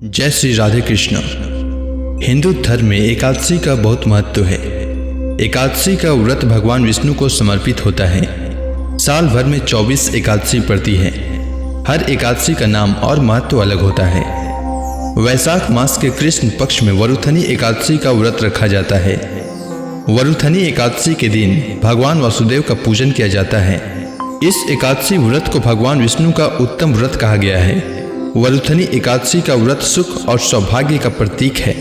जय श्री राधे कृष्ण। हिंदू धर्म में एकादशी का बहुत महत्व है। एकादशी का व्रत भगवान विष्णु को समर्पित होता है। साल भर में 24 एकादशी पड़ती है। हर एकादशी का नाम और महत्व अलग होता है। वैशाख मास के कृष्ण पक्ष में वरुथनी एकादशी का व्रत रखा जाता है। वरुथनी एकादशी के दिन भगवान वासुदेव का पूजन किया जाता है। इस एकादशी व्रत को भगवान विष्णु का उत्तम व्रत कहा गया है। वरुथनी एकादशी का व्रत सुख और सौभाग्य का प्रतीक है।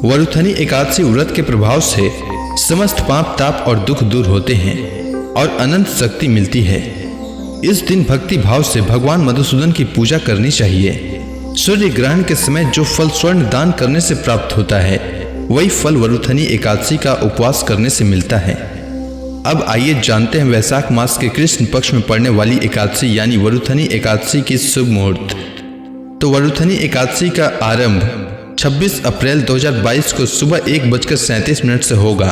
वरुथनी एकादशी व्रत के प्रभाव से समस्त पाप ताप और दुख दूर होते हैं और अनंत शक्ति मिलती है। इस दिन भक्ति भाव से भगवान मधुसूदन की पूजा करनी चाहिए। सूर्य ग्रहण के समय जो फल स्वर्ण दान करने से प्राप्त होता है, वही फल वरुथनी एकादशी का उपवास करने से मिलता है। अब आइए जानते हैं वैशाख मास के कृष्ण पक्ष में पड़ने वाली एकादशी यानी वरुथनी एकादशी की शुभ मुहूर्त। तो वरुथनी एकादशी का आरंभ 26 अप्रैल 2022 को सुबह 1:37 से होगा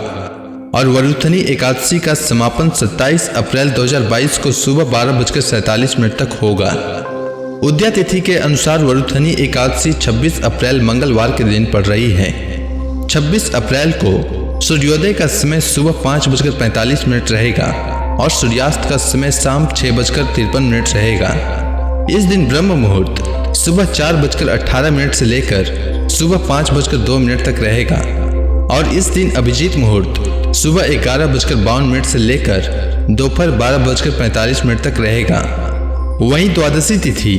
और वरुथनी एकादशी का समापन 27 अप्रैल 2022 को सुबह 12:47 तक होगा। उदया तिथि के अनुसार वरुथनी एकादशी 26 अप्रैल मंगलवार के दिन पड़ रही है। 26 अप्रैल को सूर्योदय का समय सुबह 5:45 रहेगा और सूर्यास्त का समय शाम 6:53 रहेगा। इस दिन ब्रह्म मुहूर्त सुबह 4:18 से लेकर सुबह 5:02 तक रहेगा और इस दिन अभिजीत मुहूर्त सुबह 11:52 से लेकर दोपहर 12:45 तक रहेगा। वहीं द्वादशी तिथि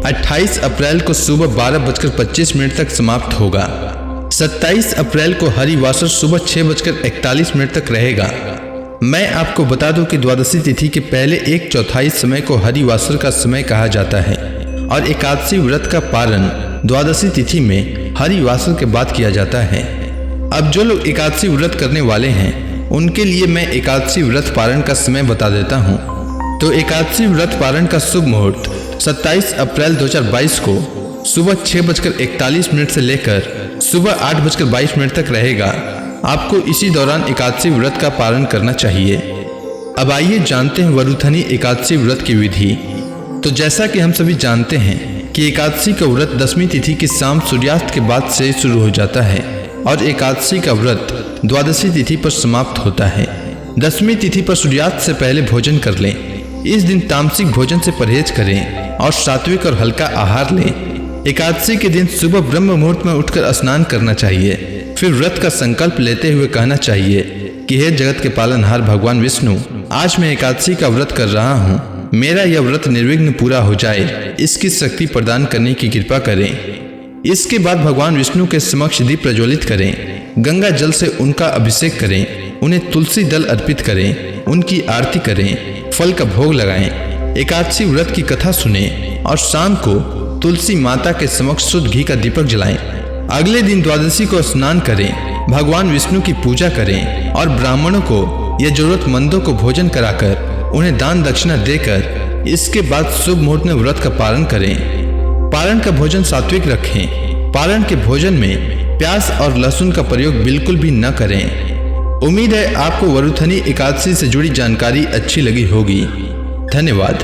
28 अप्रैल को सुबह 12:25 तक समाप्त होगा। 27 अप्रैल को हरिवासर सुबह 6:41 तक रहेगा। मैं आपको बता दूं कि द्वादशी तिथि के पहले 1/4 समय को हरिवासर का समय कहा जाता है और एकादशी व्रत का पारण द्वादशी तिथि में हरिवासर के बाद किया जाता है। अब जो लोग एकादशी व्रत करने वाले हैं, उनके लिए मैं एकादशी व्रत पारण का समय बता देता हूं। तो एकादशी व्रत पारण का शुभ मुहूर्त 27 अप्रैल 2022 को सुबह 6:41 से लेकर सुबह 8:22 तक रहेगा। आपको इसी दौरान एकादशी व्रत का पारण करना चाहिए। अब आइए जानते हैं वरुथनी एकादशी व्रत की विधि। तो जैसा कि हम सभी जानते हैं कि एकादशी का व्रत दशमी तिथि की शाम सूर्यास्त के बाद से शुरू हो जाता है और एकादशी का व्रत द्वादशी तिथि पर समाप्त होता है। दशमी तिथि पर सूर्यास्त से पहले भोजन कर लें। इस दिन तामसिक भोजन से परहेज करें और सात्विक और हल्का आहार लें। एकादशी के दिन सुबह ब्रह्म मुहूर्त में उठकर स्नान करना चाहिए। फिर व्रत का संकल्प लेते हुए कहना चाहिए कि हे जगत के पालनहार भगवान विष्णु, आज मैं एकादशी का व्रत कर रहा हूँ। मेरा यह व्रत निर्विघ्न पूरा हो जाए, इसकी शक्ति प्रदान करने की कृपा करें। इसके बाद भगवान विष्णु के समक्ष दीप प्रज्वलित करें। गंगा जल से उनका अभिषेक करें। उन्हें तुलसी दल अर्पित करें। उनकी आरती करें। फल का भोग लगाएं। एकादशी व्रत की कथा सुनें और शाम को तुलसी माता के समक्ष शुद्ध घी का दीपक जलाएं। अगले दिन द्वादशी को स्नान करें, भगवान विष्णु की पूजा करें और ब्राह्मणों को या जरूरतमंदों को भोजन कराकर उन्हें दान दक्षिणा देकर इसके बाद शुभ मुहूर्त में व्रत का पालन करें। पारण का भोजन सात्विक रखें। पारण के भोजन में प्याज और लहसुन का प्रयोग बिल्कुल भी न करें। उम्मीद है आपको वरुथनी एकादशी से जुड़ी जानकारी अच्छी लगी होगी। धन्यवाद।